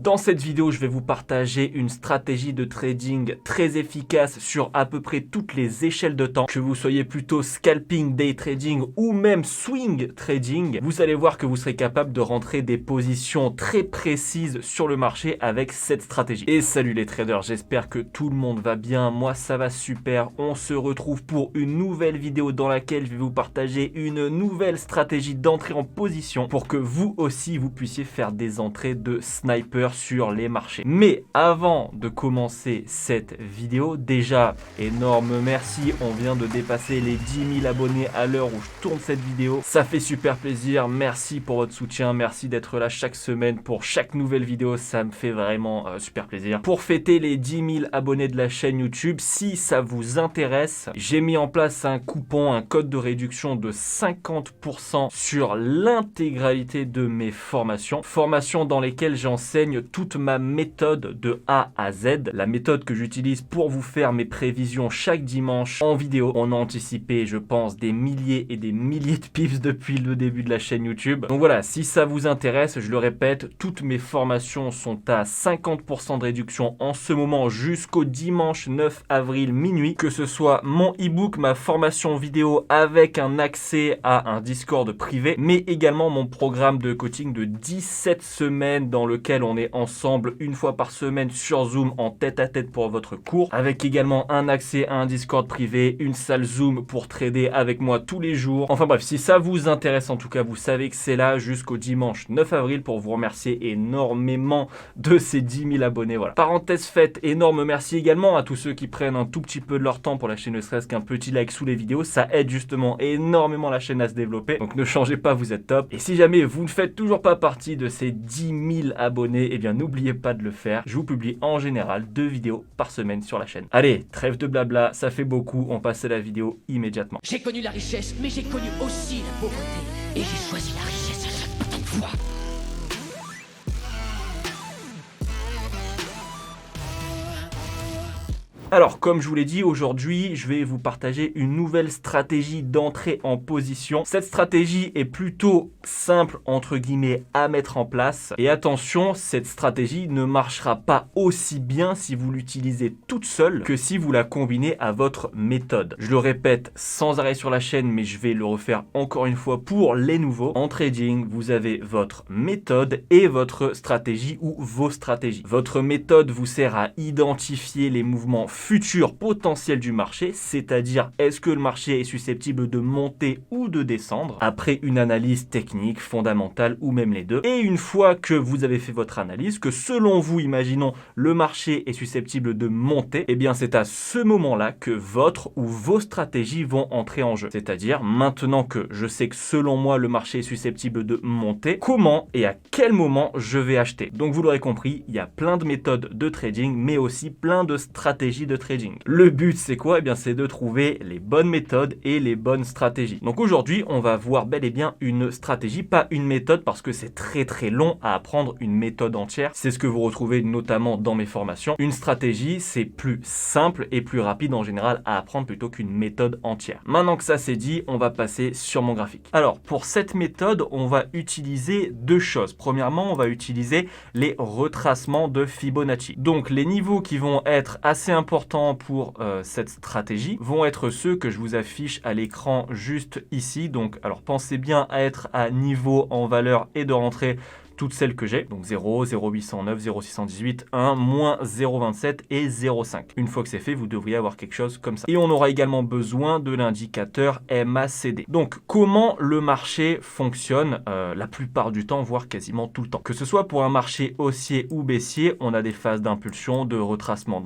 Dans cette vidéo, je vais vous partager une stratégie de trading très efficace sur à peu près toutes les échelles de temps. Que vous soyez plutôt scalping, day trading ou même swing trading, vous allez voir que vous serez capable de rentrer des positions très précises sur le marché avec cette stratégie. Et salut les traders, j'espère que tout le monde va bien. Moi, ça va super. On se retrouve pour une nouvelle vidéo dans laquelle je vais vous partager une nouvelle stratégie d'entrée en position pour que vous aussi, vous puissiez faire des entrées de sniper sur les marchés. Mais avant de commencer cette vidéo, déjà, énorme merci. On vient de dépasser les 10 000 abonnés à l'heure où je tourne cette vidéo. Ça fait super plaisir. Merci pour votre soutien. Merci d'être là chaque semaine pour chaque nouvelle vidéo. Ça me fait vraiment super plaisir. Pour fêter les 10 000 abonnés de la chaîne YouTube, si ça vous intéresse, j'ai mis en place un coupon, un code de réduction de 50% sur l'intégralité de mes formations. Formations dans lesquelles j'enseigne toute ma méthode de A à Z. La méthode que j'utilise pour vous faire mes prévisions chaque dimanche en vidéo. On a anticipé, je pense, des milliers et des milliers de pips depuis le début de la chaîne YouTube. Donc voilà, si ça vous intéresse, je le répète, toutes mes formations sont à 50% de réduction en ce moment jusqu'au dimanche 9 avril minuit. Que ce soit mon e-book, ma formation vidéo avec un accès à un Discord privé, mais également mon programme de coaching de 17 semaines dans lequel on est ensemble une fois par semaine sur Zoom en tête-à-tête pour votre cours, avec également un accès à un Discord privé, une salle Zoom pour trader avec moi tous les jours. Enfin bref, si ça vous intéresse en tout cas, vous savez que c'est là jusqu'au dimanche 9 avril pour vous remercier énormément de ces 10 000 abonnés. Voilà. Parenthèse faite, énorme merci également à tous ceux qui prennent un tout petit peu de leur temps pour la chaîne, ne serait-ce qu'un petit like sous les vidéos. Ça aide justement énormément la chaîne à se développer. Donc ne changez pas, vous êtes top. Et si jamais vous ne faites toujours pas partie de ces 10 000 abonnés, eh bien n'oubliez pas de le faire. Je vous publie en général 2 vidéos par semaine sur la chaîne. Allez, trêve de blabla, ça fait beaucoup. On passe à la vidéo immédiatement. J'ai connu la richesse, mais j'ai connu aussi la pauvreté. Et j'ai choisi la richesse à chaque putain de fois. Alors, comme je vous l'ai dit, aujourd'hui, je vais vous partager une nouvelle stratégie d'entrée en position. Cette stratégie est plutôt simple, entre guillemets, à mettre en place. Et attention, cette stratégie ne marchera pas aussi bien si vous l'utilisez toute seule que si vous la combinez à votre méthode. Je le répète sans arrêt sur la chaîne, mais je vais le refaire encore une fois pour les nouveaux. En trading, vous avez votre méthode et votre stratégie ou vos stratégies. Votre méthode vous sert à identifier les mouvements futur potentiel du marché, c'est-à-dire est-ce que le marché est susceptible de monter ou de descendre après une analyse technique, fondamentale ou même les deux. Et une fois que vous avez fait votre analyse, que selon vous, imaginons, le marché est susceptible de monter, eh bien c'est à ce moment-là que votre ou vos stratégies vont entrer en jeu. C'est-à-dire maintenant que je sais que selon moi, le marché est susceptible de monter, comment et à quel moment je vais acheter. Donc vous l'aurez compris, il y a plein de méthodes de trading, mais aussi plein de stratégies de trading. Le but, c'est quoi? Eh bien, c'est de trouver les bonnes méthodes et les bonnes stratégies. Donc aujourd'hui, on va voir bel et bien une stratégie, pas une méthode, parce que c'est très long à apprendre une méthode entière. C'est ce que vous retrouvez notamment dans mes formations. Une stratégie, c'est plus simple et plus rapide en général à apprendre plutôt qu'une méthode entière. Maintenant que ça c'est dit, on va passer sur mon graphique. Alors, pour cette méthode, on va utiliser deux choses. Premièrement, on va utiliser les retracements de Fibonacci. Donc, les niveaux qui vont être assez importants pour cette stratégie vont être ceux que je vous affiche à l'écran juste ici. Donc, alors pensez bien à être à niveau en valeur et de rentrer toutes celles que j'ai, donc 0, 0,809, 0,618, 1, moins 0,27 et 0,5. Une fois que c'est fait, vous devriez avoir quelque chose comme ça. Et on aura également besoin de l'indicateur MACD. Donc, comment le marché fonctionne la plupart du temps, voire quasiment tout le temps. Que ce soit pour un marché haussier ou baissier, on a des phases d'impulsion, de retracement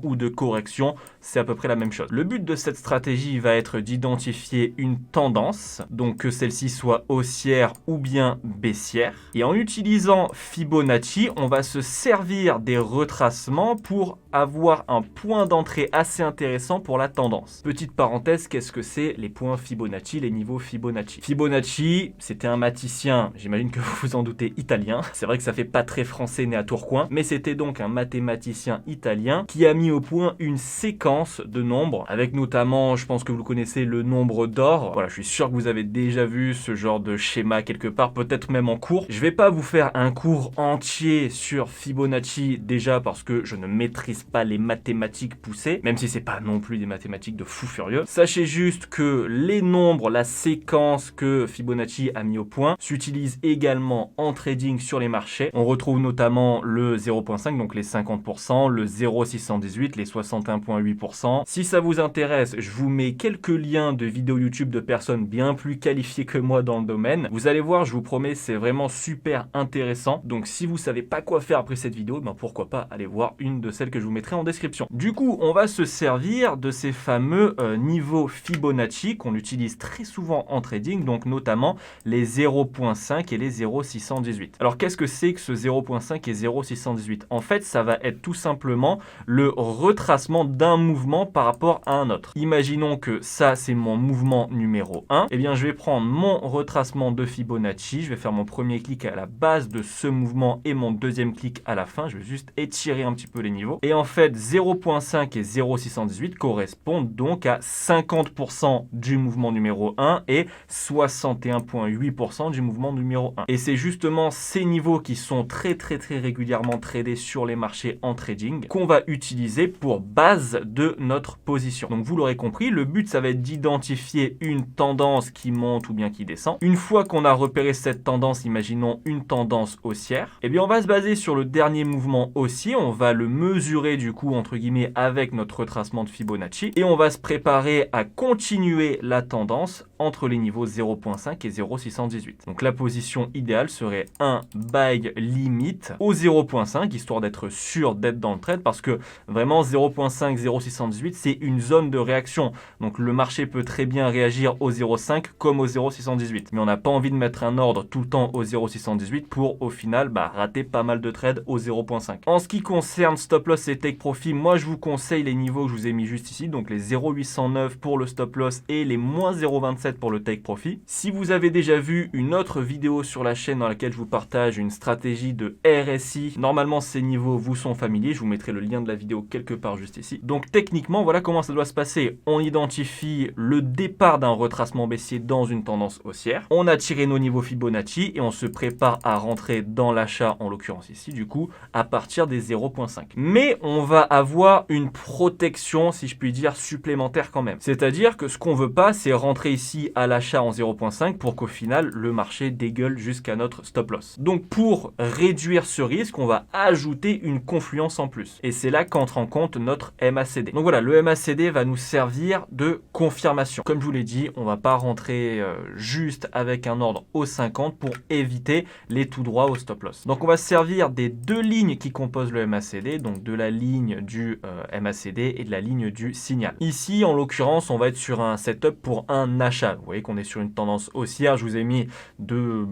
ou de correction. C'est à peu près la même chose. Le but de cette stratégie va être d'identifier une tendance, donc que celle-ci soit haussière ou bien baissière. Et en utilisant Fibonacci, on va se servir des retracements pour avoir un point d'entrée assez intéressant pour la tendance. Petite parenthèse, qu'est-ce que c'est les points Fibonacci, les niveaux Fibonacci? Fibonacci, c'était un mathématicien, j'imagine que vous vous en doutez, italien. C'est vrai que ça fait pas très français né à Tourcoing, mais c'était donc un mathématicien italien qui a mis au point une séquence de nombres, avec notamment, je pense que vous le connaissez, le nombre d'or. Voilà, je suis sûr que vous avez déjà vu ce genre de schéma quelque part, peut-être même en cours. cours. Je vais pas vous faire un cours entier sur Fibonacci, déjà parce que je ne maîtrise pas les mathématiques poussées, même si c'est pas non plus des mathématiques de fou furieux. Sachez juste que les nombres, la séquence que Fibonacci a mis au point, s'utilisent également en trading sur les marchés. On retrouve notamment le 0.5, donc les 50%, le 0,618, les 61,8%. Si ça vous intéresse, je vous mets quelques liens de vidéos YouTube de personnes bien plus qualifiées que moi dans le domaine. Vous allez voir, je vous promets, c'est vraiment super intéressant. Donc si vous savez pas quoi faire après cette vidéo, ben pourquoi pas aller voir une de celles que je vous mettrai en description. Du coup, on va se servir de ces fameux niveaux Fibonacci qu'on utilise très souvent en trading, donc notamment les 0.5 et les 0,618. Alors qu'est-ce que c'est que ce 0.5 et 0,618? En fait, ça va être tout simplement le retracement d'un mouvement par rapport à un autre. Imaginons que ça, c'est mon mouvement numéro 1. Eh bien, je vais prendre mon retracement de Fibonacci. Je vais faire mon premier clic à la base de ce mouvement et mon deuxième clic à la fin. Je vais juste étirer un petit peu les niveaux. Et en fait, 0.5 et 0,618 correspondent donc à 50% du mouvement numéro 1 et 61,8% du mouvement numéro 1. Et c'est justement ces niveaux qui sont très régulièrement tradés sur les marchés en trading qu'on va utiliser pour base de notre position. Donc vous l'aurez compris, le but ça va être d'identifier une tendance qui monte ou bien qui descend. Une fois qu'on a repéré cette tendance, imaginons une tendance haussière, eh bien on va se baser sur le dernier mouvement haussier, on va le mesurer du coup entre guillemets avec notre retracement de Fibonacci et on va se préparer à continuer la tendance entre les niveaux 0.5 et 0,618. Donc la position idéale serait un buy limit au 0.5 histoire d'être sûr d'être dans le trade parce que vraiment 0.5, 0,618 c'est une zone de réaction. Donc le marché peut très bien réagir au 0.5 comme au 0,618. Mais on n'a pas envie de mettre un ordre tout le temps au 0,618 pour au final rater pas mal de trades au 0.5. En ce qui concerne stop loss et take profit, moi je vous conseille les niveaux que je vous ai mis juste ici, donc les 0,809 pour le stop loss et les moins 0,27 pour le take profit. Si vous avez déjà vu une autre vidéo sur la chaîne dans laquelle je vous partage une stratégie de RSI, normalement ces niveaux vous sont familiers, je vous mettrai le lien de la vidéo quelque part juste ici. Donc techniquement, voilà comment ça doit se passer. On identifie le départ d'un retracement baissier dans une tendance haussière. On a tiré nos niveaux Fibonacci et on se prépare à rentrer dans l'achat, en l'occurrence ici, du coup, à partir des 0.5. Mais on va avoir une protection, si je puis dire, supplémentaire quand même. C'est-à-dire que ce qu'on veut pas, c'est rentrer ici à l'achat en 0.5 pour qu'au final, le marché dégueule jusqu'à notre stop loss. Donc pour réduire ce risque, on va ajouter une confluence en plus. Et c'est là qu'entre en compte notre MACD. Donc voilà, le MACD va nous servir de confirmation. Comme je vous l'ai dit, on va pas rentrer juste avec un ordre au 50 pour éviter les tout droits au stop loss. Donc on va se servir des deux lignes qui composent le MACD, donc de la ligne du MACD et de la ligne du signal. Ici, en l'occurrence, on va être sur un setup pour un achat. Vous voyez qu'on est sur une tendance haussière. Je vous ai mis deux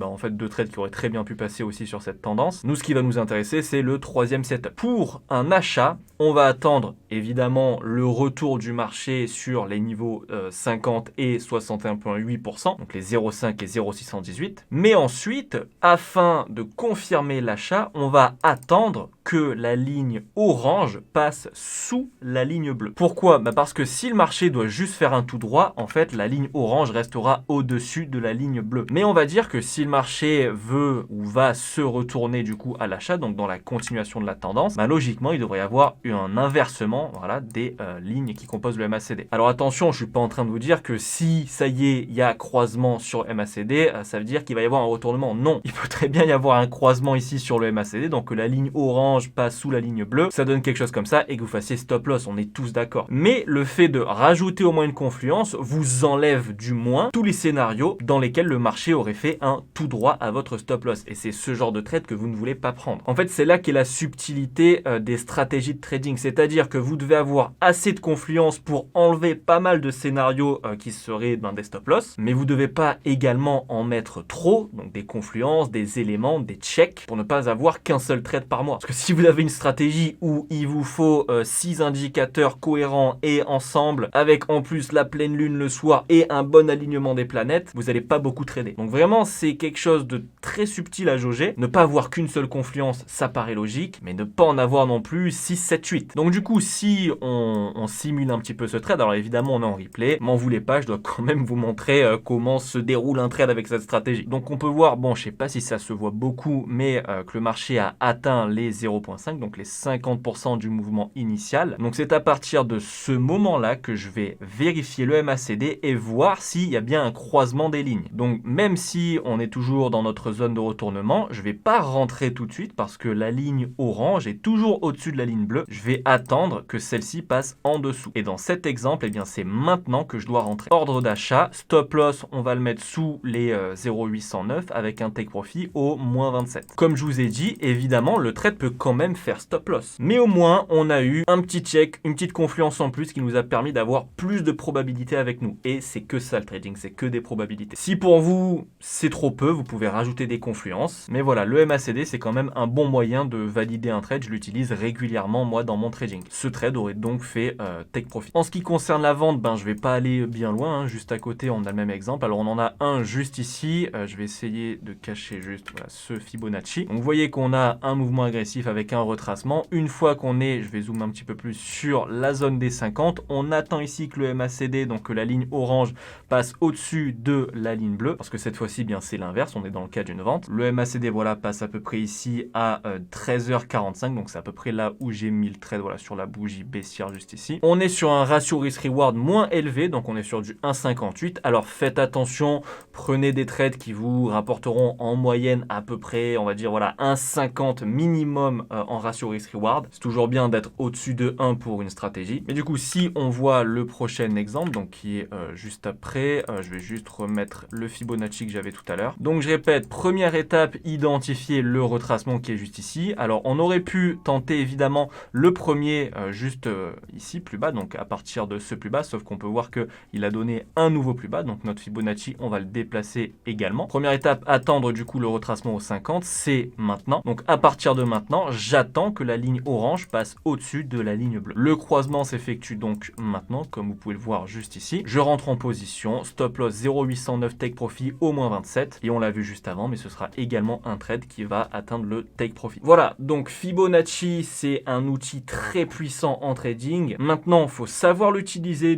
trades qui auraient très bien pu passer aussi sur cette tendance. Nous, ce qui va nous intéresser, c'est le troisième setup. Pour un achat, on va attendre évidemment le retour du marché sur les niveaux 50 et 61,8%, donc les 0,5 et 0,618. Mais ensuite, afin de confirmer l'achat, on va attendre que la ligne orange passe sous la ligne bleue. Pourquoi? Parce que si le marché doit juste faire un tout droit, en fait, la ligne orange restera au-dessus de la ligne bleue. Mais on va dire que si le marché veut ou va se retourner du coup à l'achat, donc dans la continuation de la tendance, logiquement, il devrait y avoir un inversement des lignes qui composent le MACD. Alors attention, je suis pas en train de vous dire que si, ça y est, il y a croisement sur MACD, ça veut dire qu'il va y avoir un retournement. Non, il peut très bien y avoir un croisement ici sur le MACD, donc que la ligne orange passe sous la ligne bleue, ça donne quelque chose comme ça et que vous fassiez stop loss, on est tous d'accord. Mais le fait de rajouter au moins une confluence vous enlève du moins tous les scénarios dans lesquels le marché aurait fait un tout droit à votre stop loss. Et c'est ce genre de trade que vous ne voulez pas prendre. En fait, c'est là qu'est la subtilité des stratégies de trading. C'est-à-dire que vous devez avoir assez de confluence pour enlever pas mal de scénarios qui seraient des stop loss, mais vous ne devez pas également en mettre trop, donc des confluences, des éléments, des checks, pour ne pas avoir qu'un seul trade par mois. Parce que si vous avez une stratégie où il vous faut 6 indicateurs cohérents et ensemble, avec en plus la pleine lune le soir et un bon alignement des planètes, vous n'allez pas beaucoup trader. Donc vraiment, c'est quelque chose de très subtil à jauger. Ne pas avoir qu'une seule confluence, ça paraît logique, mais ne pas en avoir non plus 6, 7, 8. Donc du coup, si on simule un petit peu ce trade, alors évidemment on est en replay, m'en voulez pas, je dois quand même vous montrer comment se déroule un trade avec cette stratégie. Donc on peut voir, je sais pas si ça se voit beaucoup, mais que le marché a atteint les 0,5, donc les 50% du mouvement initial. Donc c'est à partir de ce moment-là que je vais vérifier le MACD et voir s'il y a bien un croisement des lignes. Donc même si on est toujours dans notre zone de retournement, je vais pas rentrer tout de suite parce que la ligne orange est toujours au-dessus de la ligne bleue. Je vais attendre que celle-ci passe en dessous. Et dans cet exemple, eh bien c'est maintenant que je dois rentrer. Ordre d'achat, stop loss, on va le mettre sous les 0,809 avec un take profit au moins 27. Comme je vous ai dit, évidemment, le trade peut quand même faire stop loss. Mais au moins, on a eu un petit check, une petite confluence en plus qui nous a permis d'avoir plus de probabilités avec nous. Et c'est que ça le trading, c'est que des probabilités. Si pour vous, c'est trop peu, vous pouvez rajouter des confluences. Mais voilà, le MACD, c'est quand même un bon moyen de valider un trade. Je l'utilise régulièrement, moi, dans mon trading. Ce trade aurait donc fait take profit. En ce qui concerne la vente, je vais pas aller bien loin. Hein. Juste à côté, on a le même exemple. Alors, on en a un juste ici. Je vais essayer de cacher juste ce Fibonacci. Donc, vous voyez qu'on a un mouvement agressif avec un retracement. Une fois qu'on est, je vais zoomer un petit peu plus sur la zone des 50, on attend ici que le MACD, donc que la ligne orange, passe au-dessus de la ligne bleue. Parce que cette fois-ci, bien, c'est l'inverse. On est dans le cas d'une vente. Le MACD, voilà, passe à peu près ici à 13h45. Donc, c'est à peu près là où j'ai mis le trade, voilà, sur la bougie baissière juste ici. On est sur un ratio risk-reward moins élevé. Donc, on est sur du 1,58. Alors, faites attention. Prenez des trades qui vous rapporteront en moyenne à peu près, on va dire, voilà, 1,50 minimum en ratio risk-reward. C'est toujours bien d'être au-dessus de 1 pour une stratégie. Mais du coup, si on voit le prochain exemple, donc qui est juste après, je vais juste remettre le Fibonacci que j'avais tout à l'heure. Donc, je répète, première étape, identifier le retracement qui est juste ici. Alors, on aurait pu tenter évidemment le premier juste ici, plus bas, donc à partir de ce plus bas, sauf qu'on peut voir qu'il a donné un nouveau plus bas. Donc, notre Fibonacci, on va le déplacer également. Première étape, attendre du coup le retracement au 50, c'est maintenant. Donc, à partir de maintenant, j'attends que la ligne orange passe au-dessus de la ligne bleue. Le croisement s'effectue donc maintenant, comme vous pouvez le voir juste ici. Je rentre en position, stop loss 0,809, take profit au moins 27. Et on l'a vu juste avant, mais ce sera également un trade qui va atteindre le take profit. Voilà, donc Fibonacci, c'est un outil très puissant en trading. Maintenant, il faut savoir l'utiliser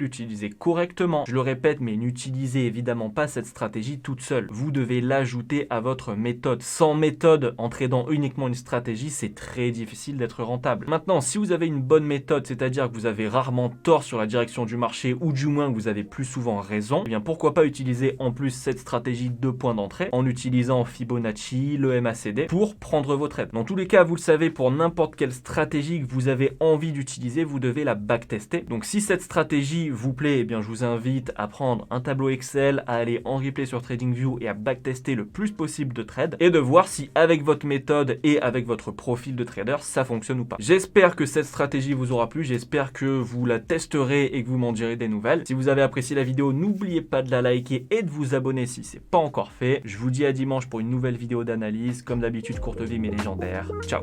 correctement. Je le répète, mais n'utilisez évidemment pas cette stratégie toute seule. Vous devez l'ajouter à votre méthode. Sans méthode, en tradant uniquement une stratégie, c'est très difficile d'être rentable. Maintenant, si vous avez une bonne méthode, c'est-à-dire que vous avez rarement tort sur la direction du marché, ou du moins que vous avez plus souvent raison, eh bien pourquoi pas utiliser en plus cette stratégie de point d'entrée en utilisant Fibonacci, le MACD pour prendre vos trades. Dans tous les cas, vous le savez, pour n'importe quelle stratégie que vous avez envie d'utiliser, vous devez la backtester. Donc si cette stratégie vous plaît, eh bien je vous invite à prendre un tableau Excel, à aller en replay sur TradingView et à backtester le plus possible de trades et de voir si avec votre méthode et avec votre profil de trader, ça fonctionne ou pas. J'espère que cette stratégie vous aura plu, j'espère que vous la testerez et que vous m'en direz des nouvelles. Si vous avez apprécié la vidéo, n'oubliez pas de la liker et de vous abonner si c'est pas encore fait. Je vous dis à dimanche pour une nouvelle vidéo d'analyse. Comme d'habitude, courte vie mais légendaire. Ciao.